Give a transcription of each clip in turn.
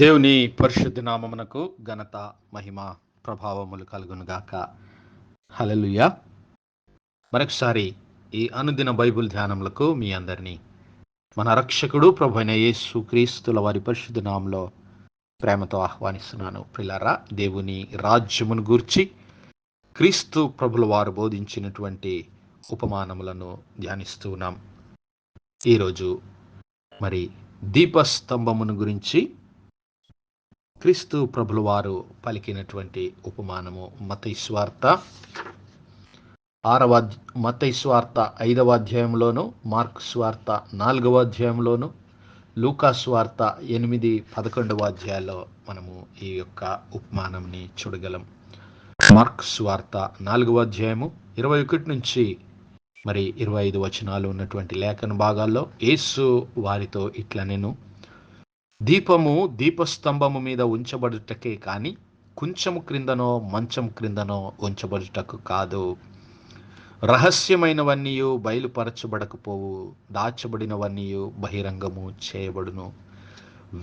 దేవుని పరిశుద్ధ నామమునకు ఘనత మహిమ ప్రభావములు కలుగునుగాక. హల్లెలూయా. మరొకసారి ఈ అనుదిన బైబిల్ ధ్యానములకు మీ అందరినీ మన రక్షకుడు ప్రభువైన యేసు క్రీస్తుల వారి పరిశుద్ధ నామములో ప్రేమతో ఆహ్వానిస్తున్నాను. ప్రియులారా, దేవుని రాజ్యమును గూర్చి క్రీస్తు ప్రభుల వారు బోధించినటువంటి ఉపమానములను ధ్యానిస్తూ ఉన్నాం. ఈరోజు మరి దీపస్తంభమును గురించి క్రీస్తు ప్రభుల వారు పలికినటువంటి ఉపమానము మత్తయి సువార్త 5వ అధ్యాయంలోను, మార్కు సువార్త 4వ అధ్యాయంలోను, లూకా సువార్త 8-11వ అధ్యాయాల్లో మనము ఈ యొక్క ఉపమానంని చూడగలం. మార్కు సువార్త 4వ అధ్యాయము 21 నుంచి 25 వచనాలు ఉన్నటువంటి లేఖన భాగాల్లో యేసు వారితో ఇట్లా నేను దీపము దీపస్తంభము మీద ఉంచబడుటకే కానీ కొంచెము క్రిందనో మంచం క్రిందనో ఉంచబడుటకు కాదు. రహస్యమైనవన్నీ బయలుపరచబడకపోవు, దాచబడినవన్నీ బహిరంగము చేయబడును.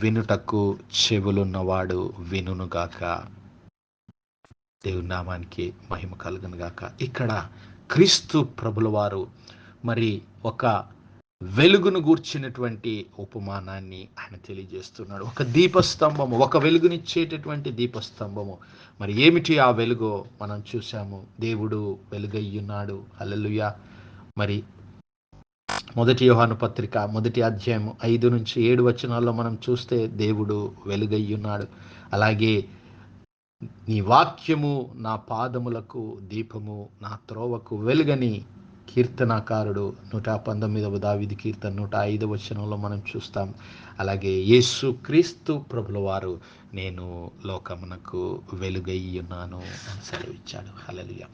వినుటకు చెవులున్నవాడు వినుగాక. దేవుని నామానికి మహిమ కలుగునుగాక. ఇక్కడ క్రీస్తు ప్రభుల వారు మరి ఒక వెలుగును గూర్చినటువంటి ఉపమానాన్ని ఆయన తెలియజేస్తున్నాడు. ఒక దీపస్తంభము, ఒక వెలుగునిచ్చేటటువంటి దీపస్తంభము. మరి ఏమిటి ఆ వెలుగు? మనం చూసాము, దేవుడు వెలుగయ్యున్నాడు. హల్లెలూయా. మరి 1 యోహాను పత్రిక 1వ అధ్యాయం 5-7 వచనాల్లో మనం చూస్తే దేవుడు వెలుగయ్యున్నాడు. అలాగే నీ వాక్యము నా పాదములకు దీపము, నా త్రోవకు వెలుగని కీర్తనాకారుడు 119వ దావీదు కీర్తన 105వ వచనంలో మనం చూస్తాం. అలాగే యేసు క్రీస్తు ప్రభుల వారు నేను లోకమునకు వెలుగై ఉన్నాను అని సెలవిచ్చాడు. హల్లెలూయా.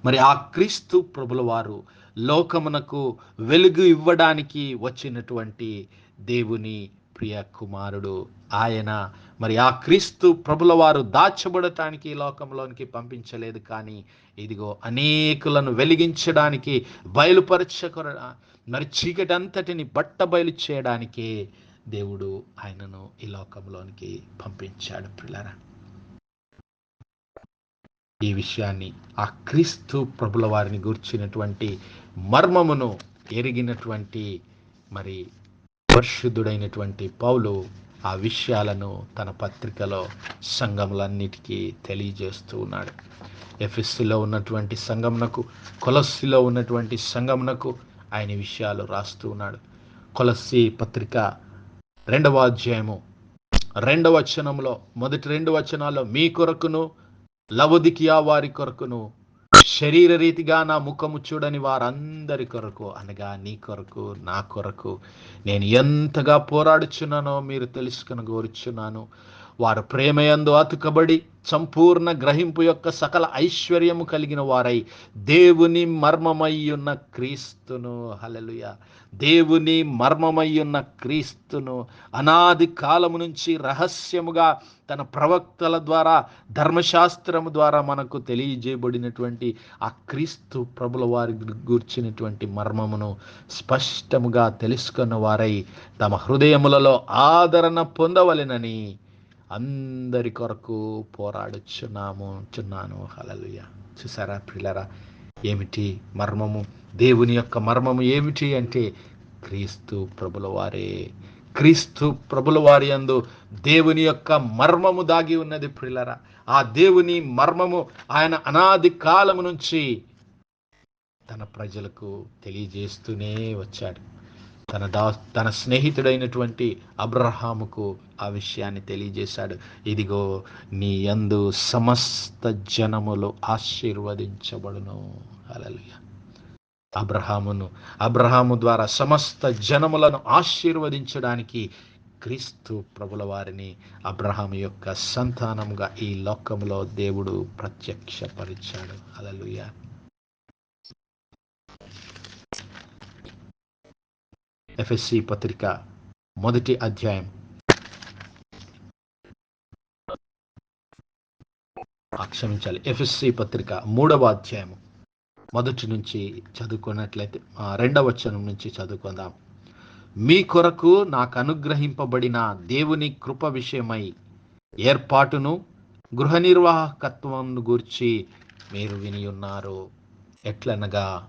మరి ఆ క్రీస్తు ప్రభుల వారు లోకమునకు వెలుగు ఇవ్వడానికి వచ్చినటువంటి దేవుని ప్రియ కుమారుడు ఆయన. మరి ఆ క్రీస్తు ప్రభుల వారు దాచబడటానికి లోకంలోనికి పంపించలేదు, కానీ ఇదిగో అనేకులను వెలిగించడానికి, మరి చీకటి అంతటిని బట్టబయలు చేయడానికే దేవుడు ఆయనను ఈ లోకంలోనికి పంపించాడు. ప్రియులారా, ఈ విషయాన్ని, ఆ క్రీస్తు ప్రభుల వారిని గూర్చినటువంటి మర్మమును ఎరిగినటువంటి మరి పరిశుద్ధుడైనటువంటి పౌలు ఆ విషయాలను తన పత్రికలో సంఘములన్నిటికీ తెలియజేస్తూ ఉన్నాడు. ఎఫెసులో ఉన్నటువంటి సంఘమునకు, కొలస్సీలో ఉన్నటువంటి సంఘమునకు ఆయన విషయాలు రాస్తూ ఉన్నాడు. కొలస్సీ పత్రిక 2వ అధ్యాయము 2వ వచనంలో మొదటి 2 వచనాల్లో మీ కొరకును లవొదికియా వారి కొరకును శరీర రీతిగా నా ముఖము చూడని వారందరి కొరకు, అనగా నీ కొరకు, నా కొరకు నేను ఎంతగా పోరాడుచున్నానో మీరు తెలుసుకుని కోరుచున్నాను. వారు ప్రేమయందు అతుకబడి సంపూర్ణ గ్రహింపు యొక్క సకల ఐశ్వర్యము కలిగిన వారై దేవుని మర్మమయ్యున్న క్రీస్తును, హల్లెలూయా, దేవుని మర్మమయ్యున్న క్రీస్తును అనాది కాలము నుంచి రహస్యముగా తన ప్రవక్తల ద్వారా, ధర్మశాస్త్రము ద్వారా మనకు తెలియజేయబడినటువంటి ఆ క్రీస్తు ప్రభుల వారి గూర్చినటువంటి మర్మమును స్పష్టముగా తెలుసుకున్న వారై తమ హృదయములలో ఆదరణ పొందవలెనని అందరి కొరకు పోరాడుచున్నాను. హల్లెలూయా. చూసారా ప్రియులారా, ఏమిటి మర్మము? దేవుని యొక్క మర్మము ఏమిటి అంటే క్రీస్తు ప్రభుల వారే. క్రీస్తు ప్రభుల వారి యందు దేవుని యొక్క మర్మము దాగి ఉన్నది ప్రియులారా. ఆ దేవుని మర్మము ఆయన అనాది కాలము నుంచి తన ప్రజలకు తెలియజేస్తూనే వచ్చాడు. తన స్నేహితుడైనటువంటి అబ్రహాముకు ఆ విషయాన్ని తెలియజేశాడు. ఇదిగో నీ యందు సమస్త జనములు ఆశీర్వదించబడును. హల్లెలూయా. అబ్రహాము ద్వారా సమస్త జనములను ఆశీర్వదించడానికి క్రీస్తు ప్రభుల వారిని అబ్రహాము యొక్క సంతానముగా ఈ లోకములో దేవుడు ప్రత్యక్షపరిచాడు. హల్లెలూయా. ఎఫెసీ పత్రిక 1వ అధ్యాయం ఎఫెసీ పత్రిక 3వ అధ్యాయము 1 నుంచి చదువుకున్నట్లయితే 2వ వచనం నుంచి చదువుకుందాం. మీ కొరకు నాకు అనుగ్రహింపబడిన దేవుని కృప విషయమై ఏర్పాటును గృహ నిర్వాహకత్వం గూర్చి మీరు విని ఉన్నారు. ఎట్లనగా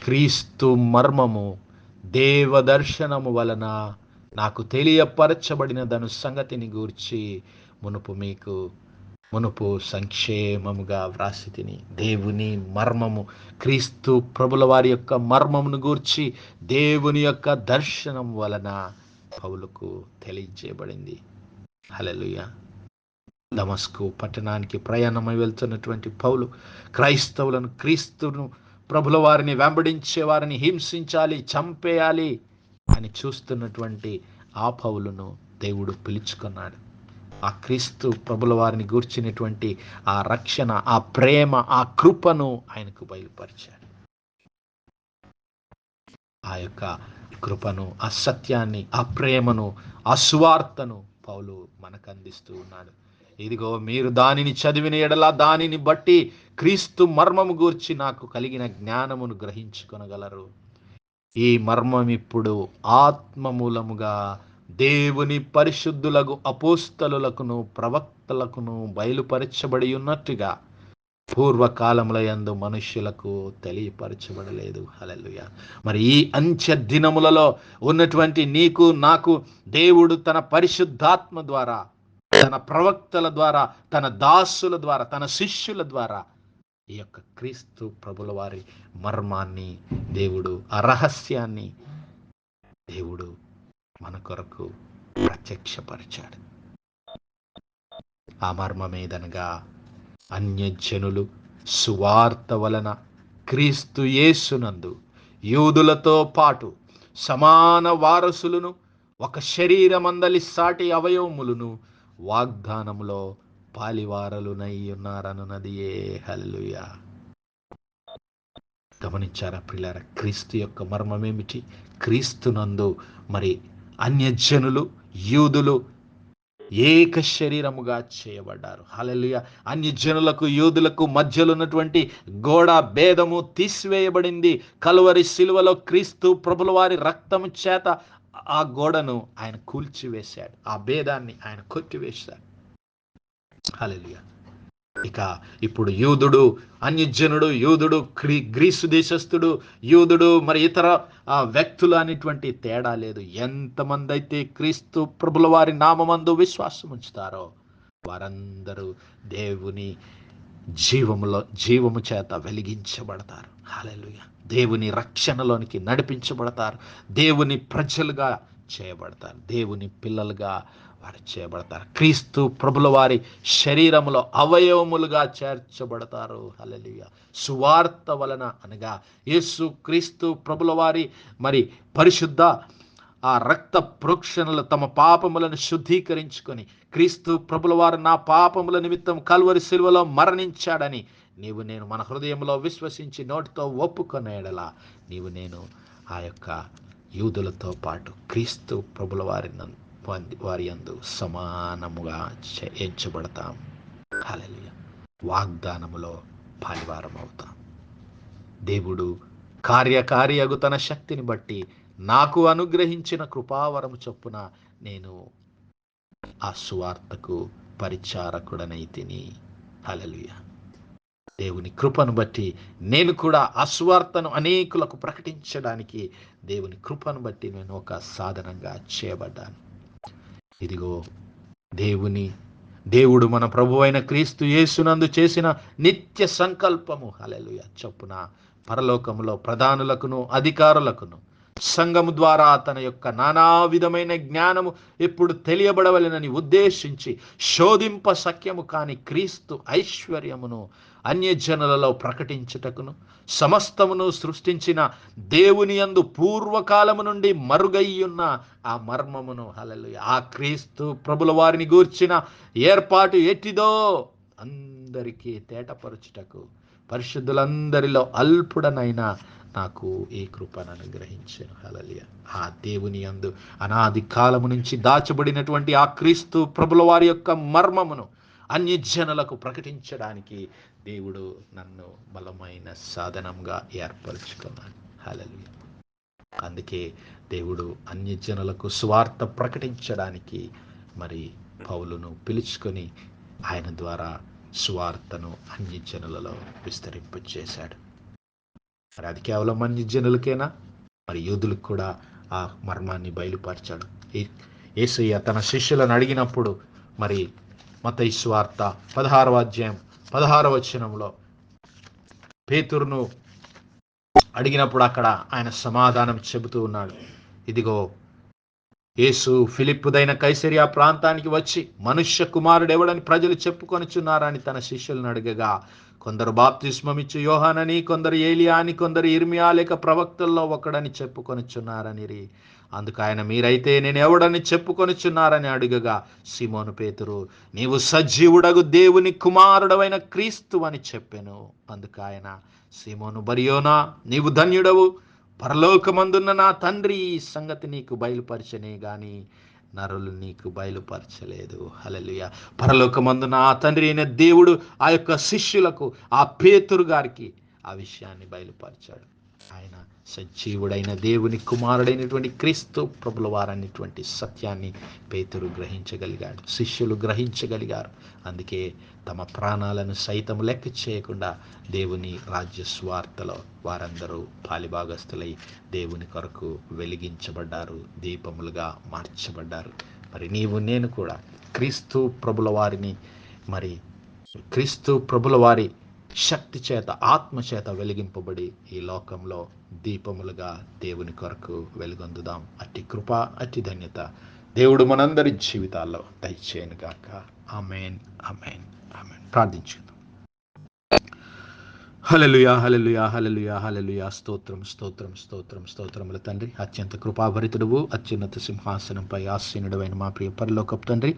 క్రీస్తు మర్మము దేవదర్శనము వలన నాకు తెలియపరచబడినదను సంగతిని గూర్చి మునుపు సంక్షేమముగా వ్రాసి తిని. దేవుని మర్మము, క్రీస్తు ప్రభుల వారి యొక్క మర్మమును గూర్చి దేవుని యొక్క దర్శనం వలన పౌలుకు తెలియజేయబడింది. హల్లెలూయా. దమస్కు పట్టణానికి ప్రయాణమై వెళ్తున్నటువంటి పౌలు క్రైస్తవులను, క్రీస్తును ప్రభుల వారిని వెంబడించే వారిని హింసించాలి, చంపేయాలి అని చూస్తున్నటువంటి ఆ పౌలును దేవుడు పిలుచుకున్నాడు. ఆ క్రీస్తు ప్రభుల వారిని గూర్చినటువంటి ఆ రక్షణ, ఆ ప్రేమ, ఆ కృపను ఆయనకు బయలుపరిచాడు. ఆ యొక్క కృపను, ఆ సత్యాన్ని, ఆ ప్రేమను, ఆ సువార్తను పౌలు మనకు అందిస్తూ ఉన్నాడు. ఇదిగో మీరు దానిని చదివిన ఎడల దానిని బట్టి క్రీస్తు మర్మము గూర్చి నాకు కలిగిన జ్ఞానమును గ్రహించుకొనగలరు. ఈ మర్మం ఇప్పుడు ఆత్మ మూలముగా దేవుని పరిశుద్ధులకు అపోస్తలులకును ప్రవక్తలకును బయలుపరచబడి ఉన్నట్టుగా పూర్వకాలముల యందు మనుష్యులకు తెలియపరచబడలేదు. హల్లెలూయా. మరి ఈ అంత్య దినములలో ఉన్నటువంటి నీకు నాకు దేవుడు తన పరిశుద్ధాత్మ ద్వారా, తన ప్రవక్తల ద్వారా, తన దాసుల ద్వారా, తన శిష్యుల ద్వారా ఈ యొక్క క్రీస్తు ప్రభుల వారి మర్మాన్ని దేవుడు, ఆ రహస్యాన్ని దేవుడు మన కొరకు ప్రత్యక్షపరిచాడు. ఆ మర్మమేదనగా అన్యజనులు సువార్త వలన క్రీస్తు యేసునందు యూదులతో పాటు సమాన వారసులను, ఒక శరీరమందలి సాటి అవయవములను వాగ్దానములో పాలివారలునై ఉన్నారనున్నదియే. హల్లెలూయా. గమనించారా ప్రియులారా? క్రీస్తు యొక్క మర్మమేమిటి? క్రీస్తునందు మరి అన్యజనులు, యూదులు ఏక శరీరముగా చేయబడ్డారు. హల్లెలూయా. అన్యజనులకు, యూదులకు మధ్యలో ఉన్నటువంటి గోడ భేదము తీసివేయబడింది. కలువరి శిలువలో క్రీస్తు ప్రభుల వారి రక్తము చేత ఆ గోడను ఆయన కూల్చివేశాడు. ఆ భేదాన్ని ఆయన కొట్టివేశాడు. హల్లెలూయా. ఇక ఇప్పుడు యూదుడు, అన్యజనుడు, యూదుడు, గ్రీసు దేశస్థుడు, యూదుడు, మరి ఇతర వ్యక్తులు అనేటువంటి తేడా లేదు. ఎంతమంది అయితే క్రీస్తు ప్రభుల వారి నామమందు విశ్వాసం ఉంచుతారో వారందరూ దేవుని జీవము చేత వెలిగించబడతారు. హల్లెలూయా. దేవుని రక్షణలోనికి నడిపించబడతారు. దేవుని ప్రజలుగా చేయబడతారు. దేవుని పిల్లలుగా వారు చేయబడతారు. క్రీస్తు ప్రభుల వారి శరీరములో అవయవములుగా చేర్చబడతారు. హల్లెలూయా. సువార్త వలన అనగా యేసు క్రీస్తు ప్రభుల వారి మరి పరిశుద్ధ ఆ రక్త ప్రోక్షణలు తమ పాపములను శుద్ధీకరించుకొని క్రీస్తు ప్రభుల వారు నా పాపముల నిమిత్తం కల్వరి శిలువలో మరణించాడని నీవు నేను మన హృదయంలో విశ్వసించి నోటితో ఒప్పుకొన్న ఎడల నీవు నేను ఆ యొక్క యూదులతో పాటు క్రీస్తు ప్రభుల వారి యందు సమానముగా ఎంచబడతాం. హల్లెలూయా. వాగ్దానములో పాలివారం అవుతాం. దేవుడు కార్యకారియగు తన శక్తిని బట్టి నాకు అనుగ్రహించిన కృపావరము చొప్పున నేను ఆ సువార్తకు పరిచారకుడనైతిని. హల్లెలూయా. దేవుని కృపను బట్టి నేను కూడా ఆ సువార్తను అనేకులకు ప్రకటించడానికి దేవుని కృపను బట్టి నేను ఒక సాధనంగా చేయబడ్డాను. ఇదిగో దేవుడు మన ప్రభువైన క్రీస్తు యేసునందు చేసిన నిత్య సంకల్పము హల్లెలూయా చొప్పున పరలోకములో ప్రధానులకును అధికారులకును సంఘము ద్వారా తన యొక్క నానా విధమైన జ్ఞానము ఎప్పుడు తెలియబడవలెనని ఉద్దేశించి శోధింప సఖ్యము కాని క్రీస్తు ఐశ్వర్యమును అన్యజనులలో ప్రకటించుటకును సమస్తమును సృష్టించిన దేవుని యందు పూర్వకాలము నుండి మరుగయ్యున్న ఆ మర్మమును హల్లెలూయా ఆ క్రీస్తు ప్రభుల వారిని గూర్చిన ఏర్పాటు ఎట్టిదో అందరికీ తేటపరచుటకు పరిశుద్ధులందరిలో అల్పుడనైనా నాకు ఈ కృపను అనుగ్రహించాను. హల్లెలూయా. ఆ దేవుని యందు అనాది కాలము నుంచి దాచబడినటువంటి ఆ క్రీస్తు ప్రభుల వారి యొక్క మర్మమును అన్యజనులకు ప్రకటించడానికి దేవుడు నన్ను బలమైన సాధనంగా ఏర్పరచుకున్నాడు. హల్లెలూయా. అందుకే దేవుడు అన్యజనులకు సువార్త ప్రకటించడానికి మరి పౌలును పిలుచుకొని ఆయన ద్వారా సువార్తను అన్య జనులలో విస్తరింపచేశాడు. మరి అది కేవలం అన్య జనులకేనా? మరి యూదులకు కూడా ఆ మర్మాన్ని బయలుపరిచాడు. యేసయ్య తన శిష్యులను అడిగినప్పుడు మరి మత్తయి సువార్త 16వ అధ్యాయం 16వ వచనంలో పేతురును అడిగినప్పుడు అక్కడ ఆయన సమాధానం చెబుతూ ఉన్నాడు. ఇదిగో, యేసు ఫిలిప్పుదైన కైసరియా ప్రాంతానికి వచ్చి మనుష్య కుమారుడు ఎవడని ప్రజలు చెప్పుకొనుచున్నారని తన శిష్యులను అడగగా, కొందరు బాప్తిస్మమిచ్చు యోహానని, కొందరు ఏలియా అని, కొందరు ఇర్మియా లేక ప్రవక్తల్లో ఒకడని చెప్పుకొనుచున్నారని. అందుకు ఆయన, మీరైతే నేను ఎవడని చెప్పుకొనుచున్నారని అడుగగా, సీమోను పేతురు, నీవు సజీవుడగు దేవుని కుమారుడవైన క్రీస్తు అని చెప్పెను. అందుకు ఆయన, సీమోను బరియోనా, నీవు ధన్యుడవు, పరలోకమందున్న నా తండ్రి ఈ సంగతి నీకు బయలుపరచనే గాని నరులు నీకు బయలుపరచలేదు. హల్లెలూయా. పరలోకమందున్న ఆ తండ్రి అయిన దేవుడు ఆ యొక్క శిష్యులకు, ఆ పేతురు గారికి ఆ విషయాన్ని బయలుపరిచాడు. ఆయన సజీవుడైన దేవుని కుమారుడైనటువంటి క్రీస్తు ప్రభుల వారనేటువంటి సత్యాన్ని పేతురు గ్రహించగలిగాడు, శిష్యులు గ్రహించగలిగారు. అందుకే తమ ప్రాణాలను సైతం లెక్క చేయకుండా దేవుని రాజ్య స్వార్థలో వారందరూ పాలిభాగస్తులై దేవుని కొరకు వెలిగించబడ్డారు, దీపములుగా మార్చబడ్డారు. మరి నీవు నేను కూడా క్రీస్తు ప్రభుల వారిని, మరి క్రీస్తు ప్రభుల వారి శక్తి చేత, ఆత్మ చేత వెలిగింపబడి ఈ లోకంలో దీపములుగా దేవుని కొరకు వెలుగొందుదాం. అట్టి కృప, అట్టి ధన్యత దేవుడు మనందరి జీవితాల్లో దయచేయను గాక. ఆమేన్, ఆమేన్, ఆమేన్. ప్రార్థించుకుందాం. హల్లెలూయా, హల్లెలూయా, హల్లెలూయా, హల్లెలూయా. స్తోత్రం, స్తోత్రం, స్తోత్రం, స్తోత్రముల తండ్రి, అత్యంత కృపాభరితుడువు, అత్యున్నత సింహాసనంపై ఆసీనుడైన మా ప్రియ పరలోకపు తండ్రి,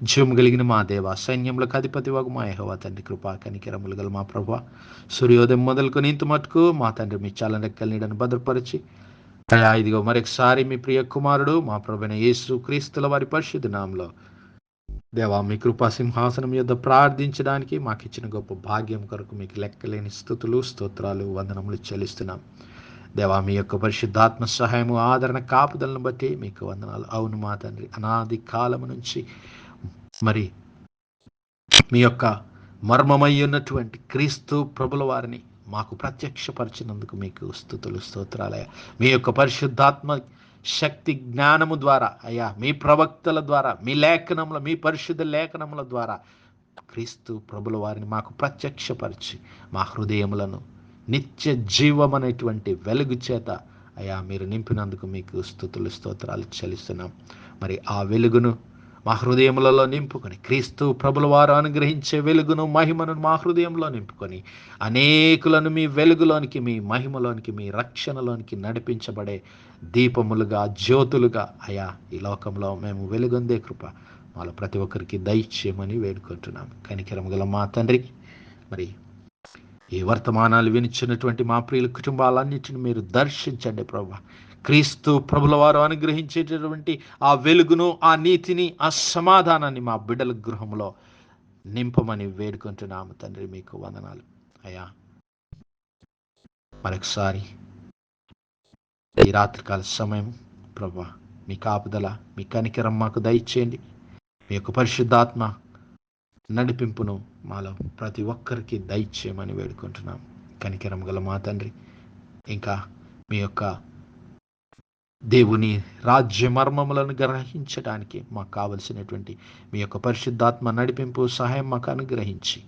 జీవము కలిగిన మా దేవ, సైన్యములకు అధిపతి వగు మా యెహోవా తండ్రి, కృపా కనికరములు గల మా ప్రభువా, సూర్యోదయం మొదలుకొని ఇంత మటుకు మా తండ్రి మీ చల్లని రెక్కల నీడను భద్రపరిచి, ఇదిగో మరొకసారి మీ ప్రియ కుమారుడు మా ప్రభువైన యేసు క్రీస్తుల వారి పరిశుద్ధ నామములో దేవా, మీ కృపా సింహాసనం యొద్ద ప్రార్థించడానికి మాకు ఇచ్చిన గొప్ప భాగ్యం కొరకు మీకు లెక్కలేని స్తుతులు, స్తోత్రాలు, వందనములు చెల్లిస్తున్నాం. దేవా, మీ యొక్క పరిశుద్ధాత్మ సహాయము, ఆదరణ, కాపుదలను బట్టి మీకు వందనాలు. అవును మా తండ్రి, అనాది కాలము నుంచి మరి మీ యొక్క మర్మమై ఉన్నటువంటి క్రీస్తు ప్రభుల వారిని మాకు ప్రత్యక్షపరిచినందుకు మీకు స్తుతులు, స్తోత్రాలయ్యా. మీ యొక్క పరిశుద్ధాత్మ శక్తి జ్ఞానము ద్వారా అయ్యా, మీ ప్రవక్తల ద్వారా, మీ లేఖనముల, మీ పరిశుద్ధ లేఖనముల ద్వారా క్రీస్తు ప్రభుల వారిని మాకు ప్రత్యక్షపరిచి మా హృదయములను నిత్య జీవమనేటువంటి వెలుగు చేత అయ్యా మీరు నింపినందుకు మీకు స్తుతులు, స్తోత్రాలు చెల్లిస్తున్నాం. మరి ఆ వెలుగును మా హృదయములలో నింపుకొని, క్రీస్తు ప్రభుల వారు అనుగ్రహించే వెలుగును, మహిమను మా హృదయంలో నింపుకొని అనేకులను మీ వెలుగులోనికి, మీ మహిమలోనికి, మీ రక్షణలోనికి నడిపించబడే దీపములుగా, జ్యోతులుగా అయా ఈ లోకంలో మేము వెలుగొందే కృప మాలో ప్రతి ఒక్కరికి దయచేయమని వేడుకుంటున్నాం. కనికరం గల మా తండ్రి, మరి ఈ వర్తమానాలు వినిచినటువంటి మా ప్రియుల కుటుంబాలన్నింటిని మీరు దర్శించండి ప్రభా. క్రీస్తు ప్రభుల వారు అనుగ్రహించేటటువంటి ఆ వెలుగును, ఆ నీతిని, ఆ సమాధానాన్ని మా బిడ్డల గృహంలో నింపమని వేడుకుంటున్నాము తండ్రి. మీకు వందనాలు అయ్యా. మరొకసారి ఈ రాత్రికాల సమయం ప్రభా, మీ కాపుదల, మీ కనికరం మాకు దయచేయండి. మీ యొక్క పరిశుద్ధాత్మ నడిపింపును మాలో ప్రతి ఒక్కరికి దయచేయమని వేడుకుంటున్నాం. కనికరం గల మా తండ్రి, ఇంకా మీ యొక్క దేవుని రాజ్య మర్మములను గ్రహించడానికి మాకు కావలసినటువంటి మీ యొక్క పరిశుద్ధాత్మ నడిపింపు, సహాయం మాకు అనుగ్రహించి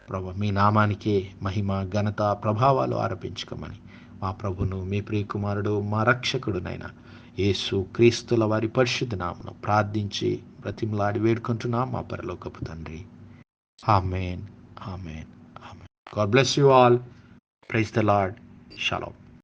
ప్రభు మీ నామానికే మహిమ, ఘనత, ప్రభావాలు ఆరోపించుకోమని మా ప్రభును, మీ ప్రియకుమారుడు, మా రక్షకుడునైన యేసు క్రీస్తుల వారి పరిశుద్ధ నామమున ప్రార్థించి బ్రతిమలాడి వేడుకుంటున్నాం మా పరలోకపు తండ్రి. ఆమేన్, ఆమేన్, ఆమేన్. God bless you all. Praise the Lord. Shalom.